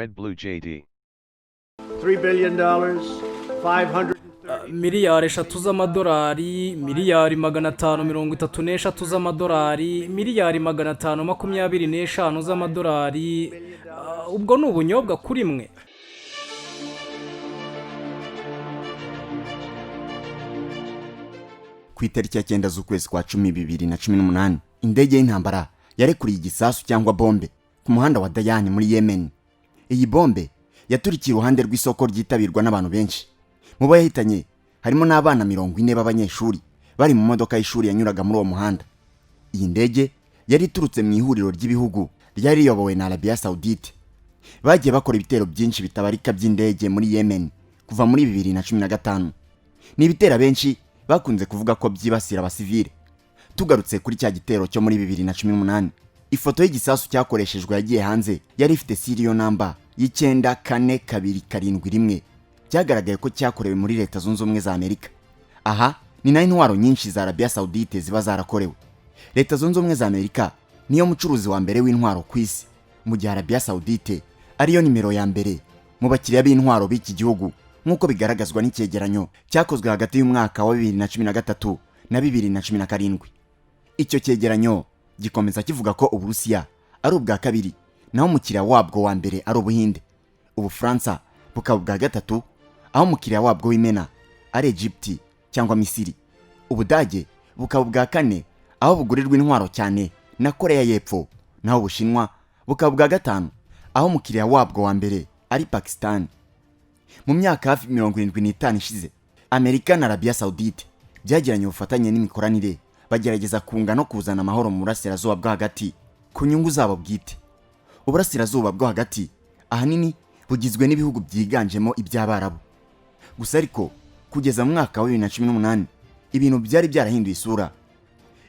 Red Blue JD. $3 billion, 500 miliyari eshatu z'amadolari, miliyari 533 z'amadolari, miliyari 525 z'amadolari. Ubwo ni ubunyobwa kuri mwe. Ku itariki ya 9 z'ukwezi kwa 10 2018 indege y'intambara yarekuriye igisasu cyangwa bombe ku muhanda wa Dayani muri Yemen. Iyi bombe yaturikiye iruhande rw'isoko ryitabirwa n'abantu benshi. Mu bayahitanye harimo n'abana 40 b'abanyeshuri bari mu modoka y'ishuri yanyuraga muri uwo muhanda. Iyi ndege yari iturutse mu ihuriro ry'ibihugu ryari riyobowe na Arabia Saudite. Bagiye bakora ibitero byinshi bitabarika by'indege muri Yemen kuva muri 2015. Ni ibitera benshi bakunze kuvuga ko byibasira abasivile. Tugarutse kuri cya gitero cyo muri 2018, ifoto y'igisasu cyakoreshejwe yagiye hanze yari ifite serial number y'942771. Byagaragaye ko cyakorewe muri Leta Zunze Ubumwe za Amerika. Aha ni nayo intwaro nyinshi za Arabia Saudite ziba zarakorewe. Leta Zunze Ubumwe za Amerika niyo mucuruzi wa mbere w'intwaro ku isi, mu gihe Arabia Saudite ariyo nimero ya mbere mu bakiriya b'intwaro b'iki gihugu, nk'uko bigaragazwa n'icyegeranyo cyakozwe hagati y'umwaka wa 2013 na 2017. Icyo cyegeranyo gikomeza kivuga ko Uburusiya ari ubwa kabiri, naho umukiriya wabwo wa mbere ari Ubuhinde. Ubufaransa bukaba ubwa gatatu, aho umukiriya wabwo w'imena ari Egypt cyangwa Misiri. Ubudage bukaba ubwa kane, aho bugurirwa intwaro cyane na Korea y'Epfo, naho Ubushinwa bukaba ubwa gatanu, aho umukiriya wabwo wa mbere ari Pakistan. Mu myaka hafi 75 ishize, Amerika na Arabia Saudite byagiranye ubufatanye n'imikoranire, bagerageza kunga no kuzana amahoro mu burasirazuba bwo hagati ku nyungu zabo bwite. Uburasirazuba bwo hagati ahanini bugizwe n'ibihugu byiganjemo iby'Abarabu. Gusa ariko kugeza mu mwaka wa 2018 ibintu byari byarahinduye isura.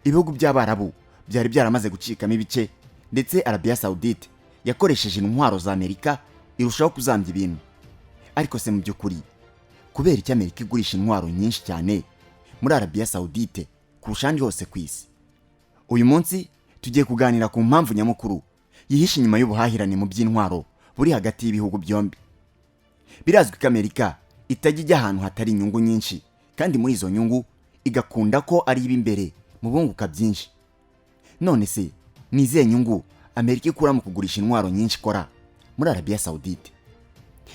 Ibihugu by'Abarabu byari byaramaze gucikamo ibice, ndetse Arabia Saudite yakoresheje intwaro za Amerika irushaho kuzambya ibintu. Ariko se mu by'ukuri kubera iki Amerika igurisha intwaro nyinshi cyane muri Arabia Saudite kurusha ahandi hose ku isi? Uyu munsi tugiye kuganira ku mpamvu nyamukuru yihishe inyuma y'ubuhahirane mu by'intwaro buri hagati y'ibihugu byombi. Birazwi ko Amerika itajya ijya ahantu hatari inyungu nyinshi, kandi muri izo nyungu igakunda ko ari imbere mu bunguka byinshi. None se ni izihe nyungu Amerika ikura mu kugurisha intwaro nyinshi ikora muri Arabia Saudite?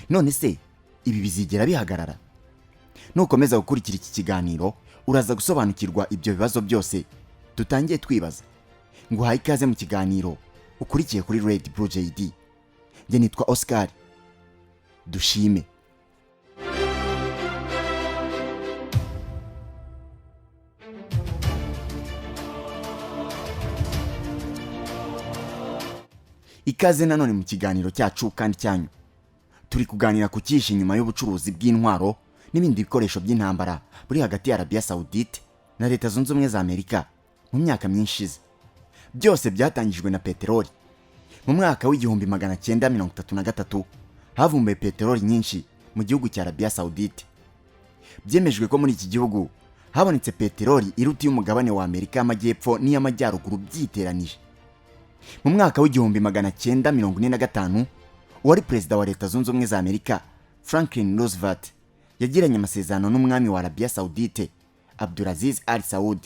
None se ibi bizigera bihagarara? Nukomeza gukurikira iki kiganiro uraza gusobanukirwa ibyo bibazo byose dutangiye twibaza. Nguhaye ikaze mu kiganiro ukurikiye kuri Red Blue JD. Nge nitwa Oscar. Dushime. Ikaze nanone mu kiganiro cyacu kandi cyanyu. Turi kuganira ku cyihishe inyuma y'ubucuruzi bw'intwaro n'ibindi bikoresho by'intambara buri hagati ya Arabia Saudite na Leta Zunze Ubumwe za Amerika mu myaka myinshi ishize. Byose byatangijwe na peteroli. Mu mwaka w'1933 havumbuwe peteroli nyinshi mu gihugu cya Arabia Saudite. Byemejwe ko muri iki gihugu habonetse peteroli iruta y'umugabane wa Amerika y'Amajyepfo n'iy'Amajyaruguru byiteranije. Mu mwaka w'1945 uwari perezida wa Leta Zunze Ubumwe za Amerika Franklin Roosevelt yagiranye amasezerano n'umwami wa Arabia Saudite Abdulaziz Al Saud.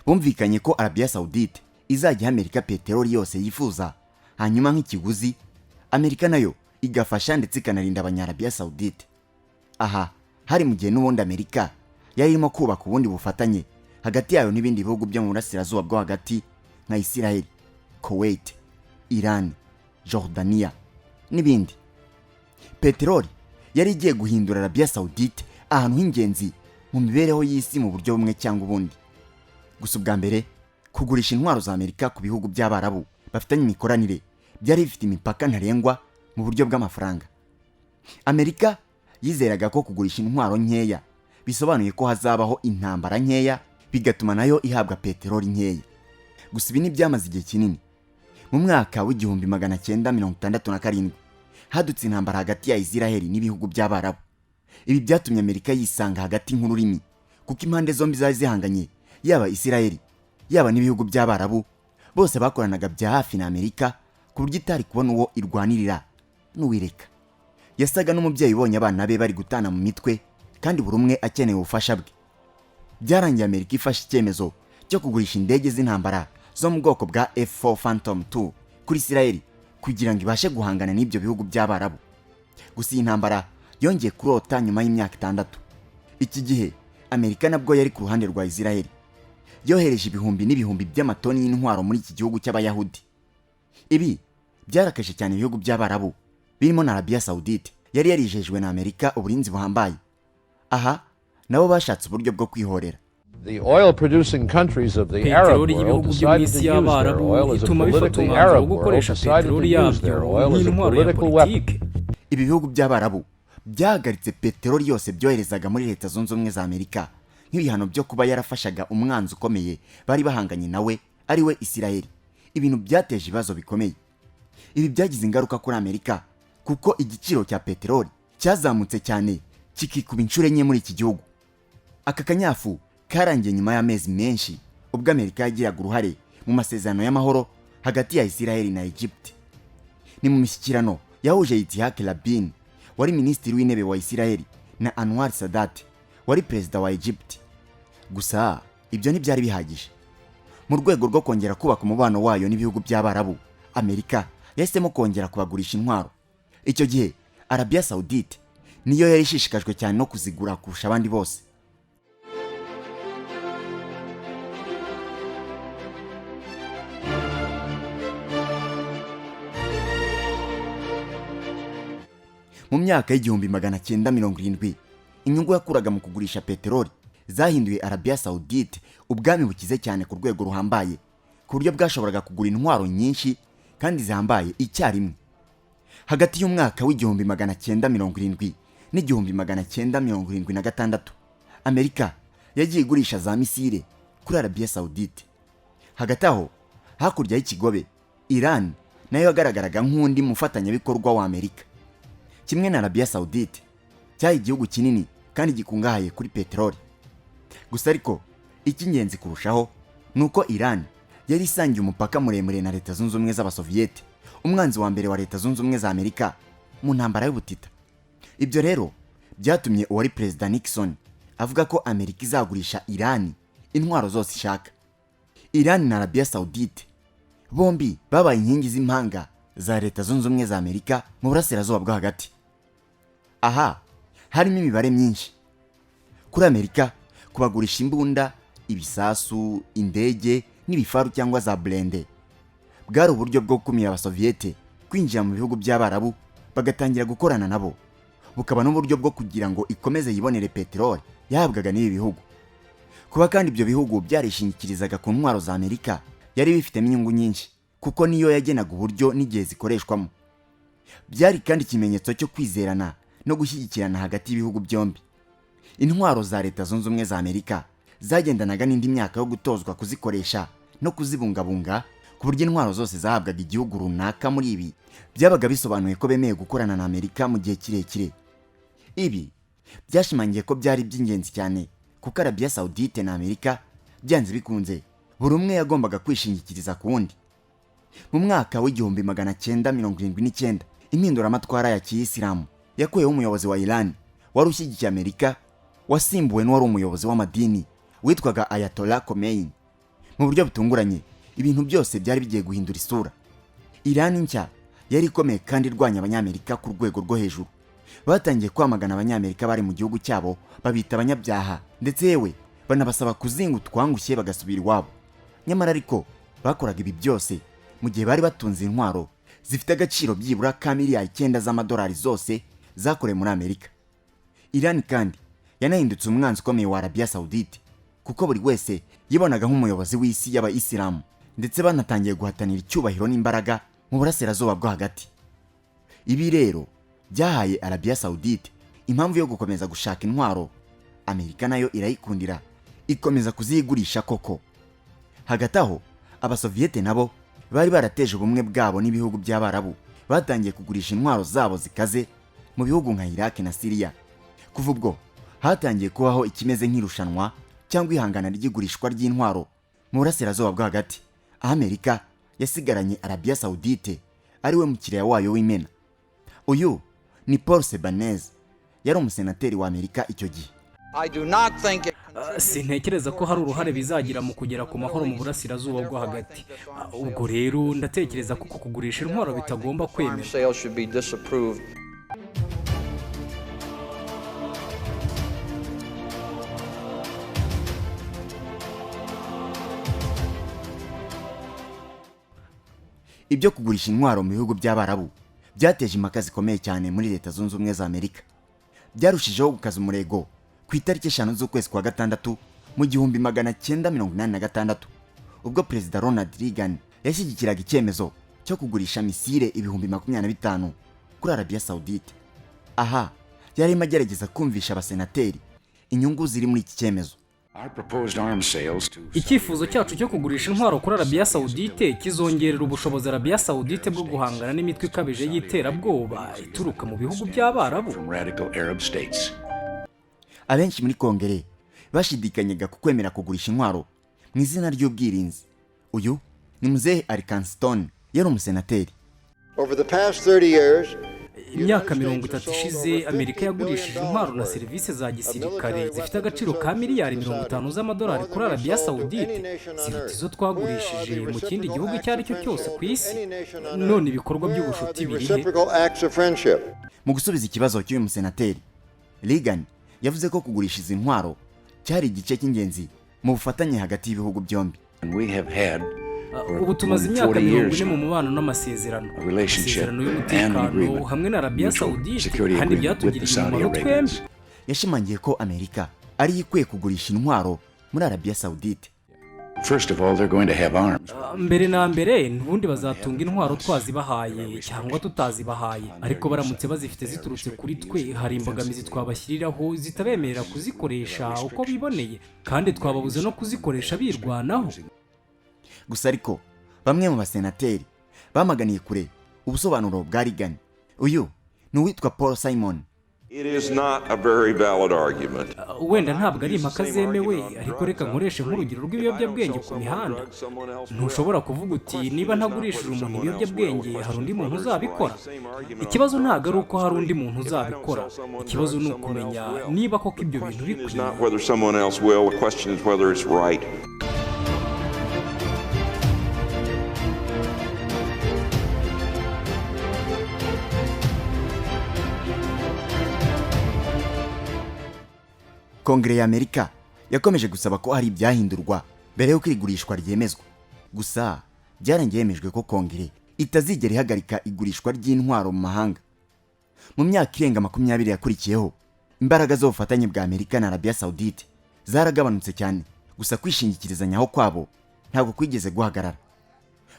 Bumvikanye ko Arabia Saudite izajya Amerika peteroli yose yifuza, hanyuma nk'ikiguzi Amerika nayo igafasha ndetse ikanarinda abanyarabia Saudite. Aha hari mu gihe n'ubundi Amerika yari irimo kubaka ubundi bufatanye hagati yayo n'ibindi bihugu byo mu burasirazuba bwo hagati nka Israel, Kuwait, Iran, Jordania n'ibindi. Peteroli yari igiye guhindura Arabia Saudite ahantu h'ingenzi mu mibereho y'isi mu buryo bumwe cyangwa ubundi. Gusa ubwa mbere kugurisha intwaro za Amerika ku bihugu by'Abarabu bafitanye imikoranire byari bifite imipaka ntarengwa mu buryo bw'amafaranga. Amerika yizeraga ko kugurisha intwaro nkeya bisobanuye ko hazabaho intambara nkeya, bigatuma nayo ihabwa peteroli nkeya. Gusa ibi ntibyamaze igihe kinini. Mu mwaka w'1967 hadutse intambara hagati ya Israel n'ibihugu by'Abarabu. Ibi byatumye Amerika yisanga hagati nk'ururimi, kuko impande zombi zari zihanganye, yaba Israel yaba n'ibihugu by'Abarabu bose bakoranaga bya hafi na Amerika ku buryo itari kubona uwo irwanirira n'uwireka. Yasaga n'umubyeyi ubonye abana be bari gutana mu mitwe kandi buri umwe akeneye ubufasha bwe. Byarangiye Amerika ifashe icyemezo cyo kugurisha indege z'intambara zo mu bwoko bwa F4 Phantom II kuri Israel kugira ngo ibashe guhangana n'ibyo bihugu by'Abarabu. Gusa iyi ntambara yongeye kurota nyuma y'imyaka 6. Iki gihe Amerika nabwo yari ku ruhande rwa Israel. Yohereje ibihumbi n'ibihumbi by'amatoni y'intwaro muri iki gihugu cy'Abayahudi. Ibi byarakaje cyane ibihugu by'Abarabu birimo na Arabia Saudite yari yarijejwe na Amerika uburinzi buhambaye. Aha nabo bashatse uburyo bwo kwihorera. The oil producing countries of the Arab world decided to use their oil as a politically Arab world decided to use their oil as a political weapon. Ibi bihugu by'Abarabu byahagaritse peteroli yose byoherezaga muri Leta Zunze Ubumwe za Amerika nk'ibihano byo kuba yarafashaga umwanzi ukomeye bari bahanganye nawe ari we Israel. Ibintu byateje ibibazo bikomeye. Ibi byagize ingaruka kuri Amerika kuko igiciro cya peteroli cyazamutse cyane kikikuba inshuro enye muri iki gihugu. Aka kanyafu karangiye nyuma y'amezi menshi ubwo Amerika yagiraga uruhare mu masezerano y'amahoro hagati ya Israel na Egypt. Ni mu mishyikirano yahuje Yitzhak Rabin wari minisitiri w'intebe wa Israel na Anwar Saudite wari perezida wa Egypt. Gusa ibyo ntibyari bihagije. Mu rwego rwo kongera kubaka umubano wayo n'ibihugu by'Abarabu, Amerika yahisemo kongera kubagurisha intwaro. Icyo gihe Arabia Saudite niyo yari ishishikajwe cyane no kuzigura kurusha abandi bose. Mu myaka y'igihumbi 1970 inyungu yakuraga mu kugurisha peteroli zahinduye Arabia Saudite ubwami bukize cyane ku rwego ruhambaye ku buryo bwashoboraga kugura intwaro nyinshi kandi zihambaye icyarimwe. Hagati y'umwaka w'igihumbi 1970 n'igihumbi 1976 Amerika yagiye igurisha za misile kuri Arabia Saudite. Hagati aho hakurya y'ikigobe Iran nayo yagaragaraga nk'undi mufatanyabikorwa wa Amerika. Kimwe na Arabia Saudite cyari igihugu kinini kandi gikungahaye kuri peteroli. Gusa ariko icy'ingenzi kurushaho nuko Iran yari isangiye umupaka muremure na Leta Zunze Ubumwe z'Abasoviete, umwanzi wa mbere wa Leta Zunze Ubumwe za Amerika mu ntambara y'ubutita. Ibyo rero byatumye uwari Perezida Nixon avuga ko Amerika izagurisha Iran intwaro zose ishaka. Iran na Arabia Saudite bombi babaye inkingi z'impanga za Leta Zunze Ubumwe za Amerika mu burasirazuba bwo hagati. Aha harimo imibare myinshi. Kuri Amerika kubagurisha imbunda, ibisasu, indege n'ibifaru cyangwa za blende bwari uburyo bwo gukumira Abasoviete kwinjira mu bihugu by'Abarabu bagatangira gukorana nabo. Bukaba n'uburyo bwo kugira ngo ikomeze yibonere peteroli yahabwaga n'ibi bihugu. Kuba kandi ibyo bihugu byarishingikirizaga ku ntwaro za Amerika yari bifitemo inyungu nyinshi kuko niyo yagenaga uburyo n'igihe zikoreshwamo. Byari kandi ikimenyetso cyo kwizerana no gushyigikirana hagati y'ibihugu byombi. Intwaro za Leta Zunze Ubumwe za Amerika zagendanaga n'indi myaka yo gutozwa kuzikoresha no kuzibungabunga ku buryo intwaro zose zahabwaga igihugu runaka muri ibi byabaga bisobanuye ko bemeye gukorana na Amerika mu gihe kirekire. Ibi byashimangiye ko byari by'ingenzi cyane kuko Arabia Saudite na Amerika byanze bikunze buri umwe yagombaga kwishingikiriza ku wundi. Mu mwaka w'igihumbi 1979 impinduramatwara ya Kiyisilamu yakuyeho umuyobozi wa Iran wari ushyigikiye Amerika wasimbuwe n'uwari umuyobozi w'amadini witwaga Ayatollah Khomeini. Mu buryo butunguranye ibintu byose byari bigiye guhindura isura. Iran nshya yari ikomeye kandi irwanya abanyamerika ku rwego rwo hejuru. Batangiye kwamagana abanyamerika bari mu gihugu cyabo babita abanyabyaha ndetse yewe banabasaba kuzinga utwangushye bagasubira iwabo. Nyamara ariko bakoraga ibi byose mu gihe bari batunze intwaro zifite agaciro byibura ka miliyari 9 z'amadolari zose zakorewe muri Amerika. Iran kandi yanahindutse umwanzi ukomeye wa Arabia Saudite kuko buri wese yibonaga nk'umuyobozi w'isi y'Abayisilamu ndetse banatangiye guhatanira icyubahiro n'imbaraga mu burasirazuba bwo hagati. Ibi rero byahaye Arabia Saudite impamvu yo gukomeza gushaka intwaro. Amerika nayo irayikundira ikomeza kuzigurisha koko. Hagati aho Abasoviete nabo bari barateje ubumwe bwabo n'ibihugu by'Abarabu batangiye kugurisha intwaro zabo zikaze mu bihugu nka Iraq na Syria. Kuva ubwo hatangiye kubaho ikimeze nk'irushanwa cyangwa ihangana ry'igurishwa ry'intwaro mu burasirazuba bwo hagati. Amerika yasigaranye Arabia Saudite ari we mukiriya wayo w'imena. uyu ni Paul Sebanez yari umusenateri wa Amerika icyo gihe. sintekereza ko hari uruhare bizagira mu kugera ku mahoro mu burasirazuba bwo hagati. Ubwo rero ndatekereza ko kugurisha intwaro bitagomba kwemerwa. Ibyo kugurisha intwaro mu bihugu by'Abarabu byateje impaka zikomeye cyane muri Leta Zunze Ubumwe za Amerika. Byarushijeho gukaza umurego ku itariki 5 z'ukwezi kwa gatandatu mu 1986 ubwo Perezida Ronald Reagan yashyigikiraga icyemezo cyo kugurisha misile 25,000 kuri Arabia Saudite. Aha yari magerageza kumvisha abasenateri inyungu ziri muri iki cyemezo. Icyifuzo cyacu cyo kugurisha intwaro kuri Arabia Saudite kizongerera ubushobozi Arabia Saudite bwo guhangana n'imitwe ikabije y'iterabwoba ituruka mu bihugu by'Abarabu. Abenshi muri Kongere bashidikanyaga ku kwemera kugurisha intwaro mu izina ry'ubwirinzi. Uyu ni Mzee Arkanston yari umusenateri. Imyaka 30 ishize Amerika yagurishije intwaro na serivisi za gisirikare zifite agaciro ka miliyari 50 z'amadolari kuri Arabia Saudite, ziruta izo twagurishije mu kindi gihugu icyo ari cyo cyose ku isi. None ibikorwa by'ubushuti birihe? Mu gusubiza ikibazo cy'uyu musenateri, Reagan yavuze ko kugurisha izi ntwaro cyari igice cy'ingenzi mu bufatanye hagati y'ibihugu byombi. Ubu tumaze imyaka 40 mu mubano n'amasezerano y'umutekano hamwe na Arabia Saudite, kandi byatugiriye umumaro twembi. Yashimangiye ko Amerika ari ikwiye kugurisha intwaro muri Arabia Saudite. Mbere na mbere n'ubundi bazatunga intwaro twazibahaye cyangwa tutazibahaye, ariko baramutse bazifite ziturutse kuri twe hari imbogamizi twabashyiriraho zitabemerera kuzikoresha uko biboneye, kandi twababuze no kuzikoresha birwanaho. Gusa ariko bamwe mu basenateri bamaganiye kure ubusobanuro bwa Reagan. Uyu ni uwitwa Paul Simon. Wenda ntabwo ari impaka zemewe, ariko reka nkoreshe nk'urugero rw'ibiyobyabwenge ku mihanda. Ntushobora kuvuga uti niba ntagurishije umuntu ibiyobyabwenge hari undi muntu uzabikora. Ikibazo ntabwo ari uko hari undi muntu uzabikora, ikibazo ni ukumenya niba koko ibyo bintu bikwiye. Kongere ya Amerika yakomeje gusaba ko hari ibyahindurwa mbere yo kwigurishwa ryemezwa. Gusa byarangiyemejwe ko Kongere itazigera ihagarika igurishwa ry'intwaro mu mahanga. Mu myaka irenga 20 yakurikiyeho, imbaraga z'ubufatanye bwa Amerika na Arabia Saudite zaragabanutse cyane, gusa kwishingikirizanyaho kwabo ntabwo kwigeze guhagarara.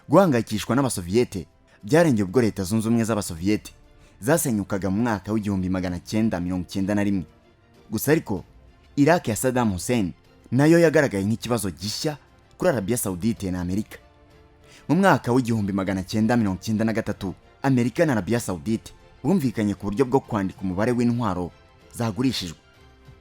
Guhangayikishwa n'Abasoviyete byarengeye ubwo Leta Zunze Ubumwe z'Abasoviyete zasenyukaga mu mwaka w'1991. Gusa ariko Iraq ya Saddam Hussein nayo yagaragaye nk'ikibazo gishya kuri Arabia Saudite na Amerika. Mu mwaka w'1993 Amerika na Arabia Saudite bumvikanye ku buryo bwo kwandika umubare w'intwaro zagurishijwe.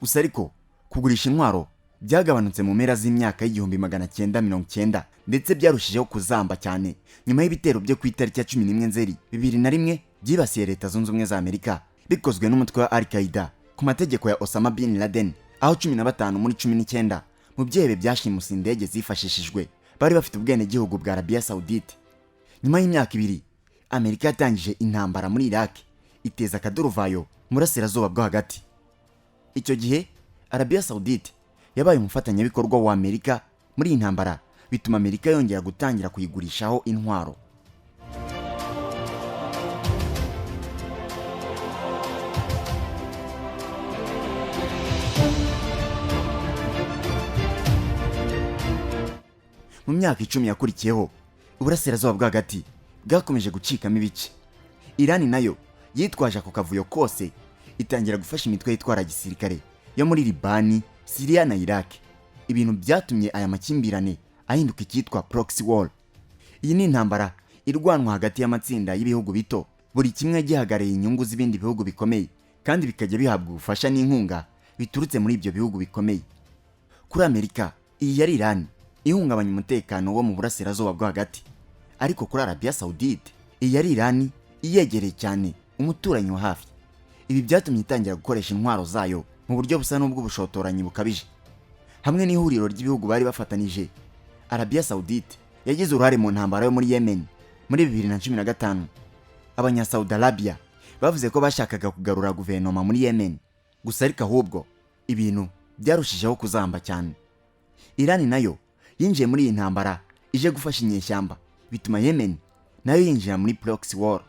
Gusa ariko kugurisha intwaro byagabanutse mu mpera z'imyaka y'1990 ndetse byarushijeho kuzamba cyane nyuma y'ibitero byo ku itariki ya 11 Nzeri 2001 byibasiye Leta Zunze Ubumwe za Amerika bikozwe n'umutwe wa Al-Qaeda ku mategeko ya Osama bin Laden, aho 15 muri 19 mu byebe byashimuse indege zifashishijwe bari bafite ubwene gihugu bwa Arabia Saudite. Nyuma y'imyaka 2 Amerika yatangije intambara muri Iraq iteza akaduruvayo mu burasirazuba bwo hagati. Icyo gihe Arabia Saudite yabaye umufatanyabikorwa wa Amerika muri iyi ntambara, bituma Amerika yongera gutangira kuyigurishaho intwaro. Mu myaka 10 yakurikiyeho, uburasirazuba bwo hagati bwakomeje gucikamo ibice. Iran nayo yitwaje ako kavuyo kose itangira gufasha imitwe yitwara gisirikare yo muri Libani, Syria na Iraq. Ibintu byatumye aya makimbirane ahinduka icyitwa proxy war. Iyi ni intambara irwanwa hagati y'amatsinda y'ibihugu bito, buri kimwe gihagarariye inyungu z'ibindi bihugu bikomeye, kandi bikajya bihabwa ubufasha n'inkunga biturutse muri ibyo bihugu bikomeye. Kuri Amerika, iyi yari Iran ihungabanya umutekano wo mu burasirazuba bwo hagati. Ariko kuri Arabia Saudite, iyi yari Iran iyegereye cyane umuturanyi wa hafi. Ibi byatumye itangira gukoresha intwaro zayo mu buryo busa n'ubw'ubushotoranyi bukabije. Hamwe n'ihuriro ry'ibihugu bari bafatanije, Arabia Saudite yagize uruhare mu ntambara yo muri Yemen muri 2015. Abanya Saudi Arabia bavuze ko bashakaga kugarura guverinoma muri Yemen, gusa ariko ahubwo ibintu byarushijeho kuzamba cyane. Iran nayo yinjiye muri iyi ntambara ije gufasha inyeshyamba, bituma Yemen nayo yinjira muri proxy war.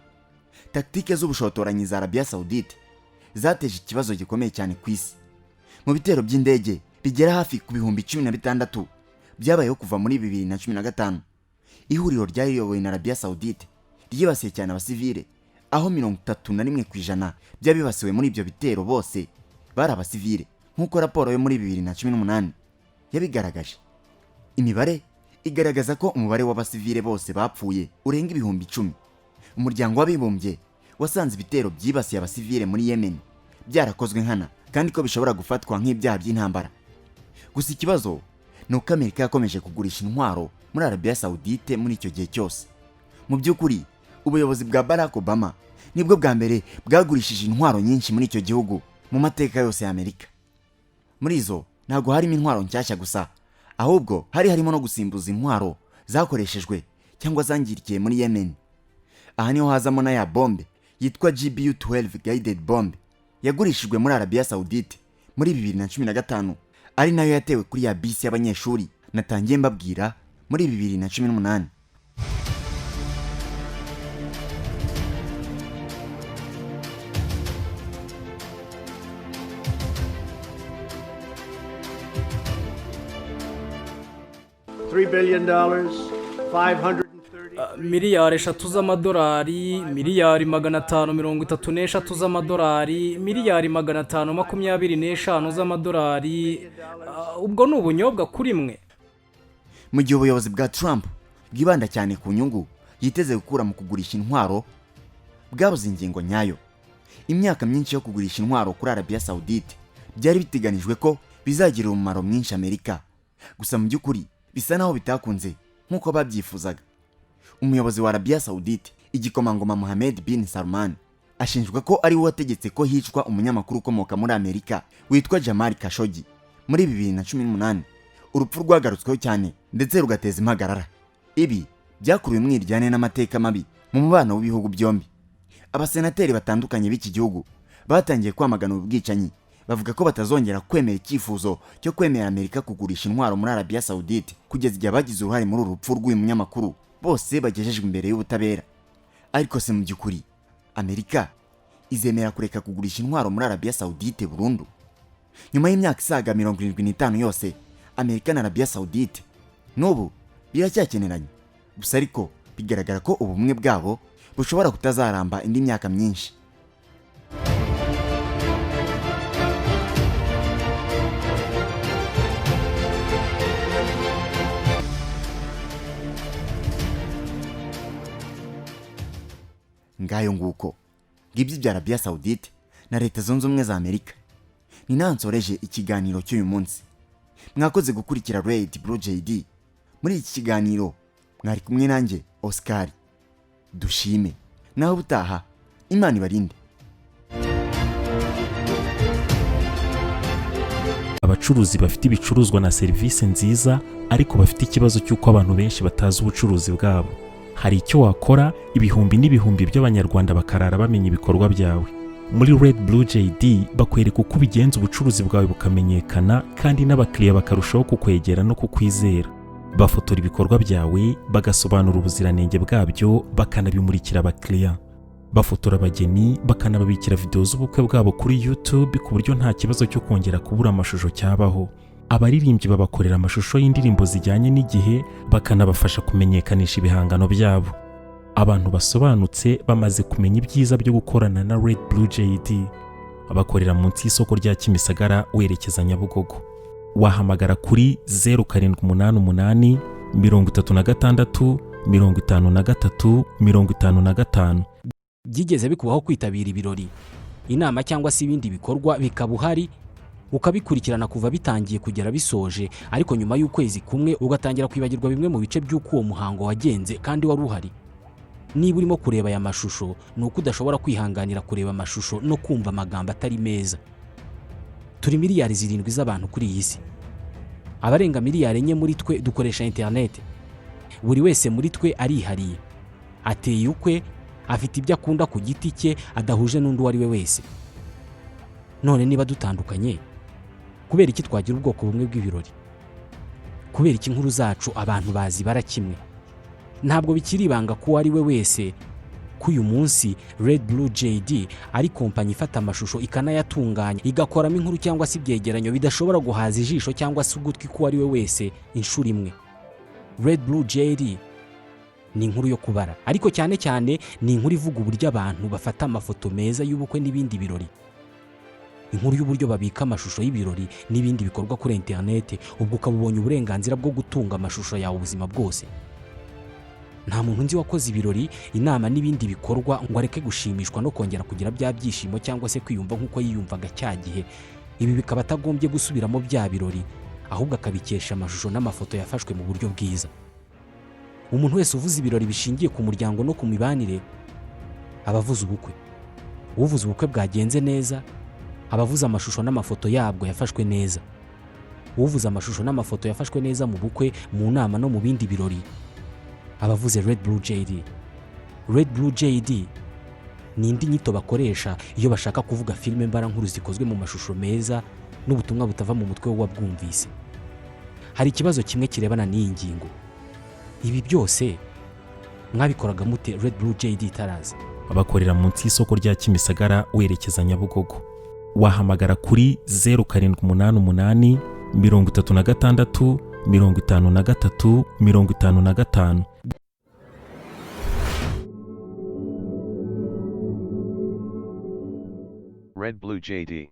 Taktike z'ubushotoranyi za Arabia Saudite zateje ikibazo gikomeye cyane ku isi. Mu bitero by'indege bigera hafi ku bihumbi 16 byabayeho kuva muri 2015. Ihuriro ryari riyobowe na Arabia Saudite ryibasiye cyane abasivile, aho 31% byabibasiwe muri ibyo bitero bose bari abasivile, nk'uko raporo yo muri 2018 yabigaragaje. Imibare igaragaza ko umubare w'abasivile bose bapfuye urenga ibihumbi 10. Umuryango w'abibumbye wasanze ibitero byibasiye abasivile muri Yemen byarakozwe nkana, kandi ko bishobora gufatwa nk'ibyaha by'intambara. Gusa ikibazo ni uko Amerika yakomeje kugurisha intwaro muri Arabia Saudite muri icyo gihe cyose. Mu by'ukuri ubuyobozi bwa Barack Obama nibwo bwa mbere bwagurishije intwaro nyinshi muri icyo gihugu mu mateka yose ya Amerika. Muri izo ntabwo harimo intwaro nshyashya gusa, ahubwo harimo no gusimbuza intwaro zakoreshejwe cyangwa zangirikiye muri Yemen. Aha niho hazamo na ya bombe yitwa GBU-12 guided bomb yagurishijwe muri Arabia Saudite muri 2015, ari nayo yatewe kuri ya bisi y'abanyeshuri natangiye mbabwira muri 2018. $3 billion, 530 miliyari 3 z'amadolari, miliyari 533 z'amadolari, miliyari 525 z'amadolari. Ubwo ni ubunyobwa kuri mwe. Mu gihe ubuyobozi bwa Trump bwibanda cyane ku nyungu yiteze gukura mu kugurisha intwaro, bwabuze ingingo nyayo. Imyaka myinshi yo kugurisha intwaro kuri Arabia Saudite byari biteganijwe ko bizagirira umumaro mwinshi Amerika, gusa mu by'ukuri bisa naho bitakunze nk'uko babyifuzaga. Umuyobozi wa Arabia Saudite, igikomangoma Mohammed bin Salman, ashinjwa ko ari we wategetse ko hicwa umunyamakuru ukomoka muri Amerika witwa Jamal Khashoggi muri 2018. Urupfu rwagarutsweho cyane ndetse rugateza impagarara. Ibi byakuruye umwiryane n'amateka mabi mu mubano w'ibihugu byombi. Abasenateri batandukanye b'iki gihugu batangiye kwamagana ubwicanyi, bavuga ko batazongera kwemera icyifuzo cyo kwemera Amerika kugurisha intwaro muri Arabia Saudite kugeza igihe abagize uruhare muri urupfu rw'uyu munyamakuru bose bagejejwe imbere y'ubutabera. Ariko se mu by'ukuri Amerika izemera kureka kugurisha intwaro muri Arabia Saudite burundu? Nyuma y'imyaka isaga 75 yose, Amerika na Arabia Saudite n'ubu biracyakeneranye, gusa ariko bigaragara ko ubumwe bwabo bushobora kutazaramba indi myaka myinshi. Ngayo nguko ngibyo bya Arabia Saudite na Leta Zunze Ubumwe za Amerika. Ni nansoreje ikiganiro cy'uyu munsi. Mwakoze gukurikira Red Blue JD. Muri iki kiganiro mwari kumwe nanjye Oscar. Dushime naho butaha, Imana ibarinde. Abacuruzi bafite ibicuruzwa na serivisi nziza ariko bafite ikibazo cy'uko abantu benshi batazi ubucuruzi bwabo. Hari icyo wakora ibihumbi n'ibihumbi by'abanyarwanda bakarara bamenya ibikorwa byawe. Muri Red Blue JD bakwereka uko ubigenza ubucuruzi bwawe bukamenyekana, kandi n'abakiriya bakarushaho kukwegera no kukwizera. Bafotora ibikorwa byawe, bagasobanura ubuziranenge bwabyo, bakanabimurikira abakiriya. Bafotora abageni, bakanababikira video z'ubukwe bwabo kuri YouTube ku buryo nta kibazo cyo kongera kubura amashusho cyabaho. Abaririmbyi babakorera amashusho y'indirimbo zijyanye n'igihe, bakanabafasha kumenyekanisha ibihangano byabo. Abantu basobanutse bamaze kumenya ibyiza byo gukorana na Red Blue JD. Abakorera munsi y'isoko rya Kimisagara werekeza Nyabugogo. Wahamagara kuri 0788 36 53 55. Byigeze bikubaho kwitabira ibirori, inama cyangwa se ibindi bikorwa bikaba uhari ukabikurikirana kuva bitangiye kugera bisoje, ariko nyuma y'ukwezi kumwe ugatangira kwibagirwa bimwe mu bice by'uko uwo muhango wagenze kandi wari uhari? niba urimo kureba aya mashusho ni uko udashobora kwihanganira kureba amashusho no kumva amagambo atari meza. Turi miliyari 7 z'abantu kuri iyi si. Abarenga miliyari 4 muri twe dukoresha internet. Buri wese muri twe arihariye, ateye ukwe, afite ibyo akunda ku giti cye adahuje n'undi uwo ari we wese. None niba dutandukanye, kubera iki twagira ubwoko bumwe bw'ibirori? Kubera iki inkuru zacu abantu bazi bara kimwe? Ntabwo bikiri ibanga ko ari we wese ko uyu munsi Red Blue JD ari kompanyi ifata amashusho ikanayatunganya igakoramo inkuru cyangwa se ibyegeranyo bidashobora guhaza ijisho cyangwa se ugutwi ko ari we wese inshuro imwe. Red Blue JD ni inkuru yo kubara, ariko cyane cyane ni inkuru ivuga uburyo abantu bafata amafoto meza y'ubukwe n'ibindi birori. Inkuru y'uburyo babika amashusho y'ibirori n'ibindi bikorwa kuri internet, ubwo ukabubonye uburenganzira bwo gutunga amashusho yawe ubuzima bwose. Nta muntu nzi wakoze ibirori, inama n'ibindi bikorwa ngo areke gushimishwa no kongera kugira bya byishimo cyangwa se kwiyumva nk'uko yiyumvaga cya gihe. Ibi bikaba atagombye gusubiramo bya birori, ahubwo akabikesha amashusho n'amafoto yafashwe mu buryo bwiza. Umuntu wese uvuze ibirori bishingiye ku muryango no ku mibanire abavuze ubukwe. Uvuze ubukwe bwagenze neza abavuze amashusho n'amafoto yabwo yafashwe neza. Uvuze amashusho n'amafoto yafashwe neza mu bukwe, mu nama no mu bindi birori abavuze Red Blue JD. Red Blue JD ni indi nyito bakoresha iyo bashaka kuvuga filime mbarankuru zikozwe mu mashusho meza n'ubutumwa butava mu mutwe w'uwabwumvise. Hari ikibazo kimwe kirebana n'iyi ngingo. Ibi byose mwabikoraga mute Red Blue JD itaraza? Abakorera munsi y'isoko rya Kimisagara werekeza Nyabugogo. Wahamagara kuri 0788 36 53 55. Red Blue JD.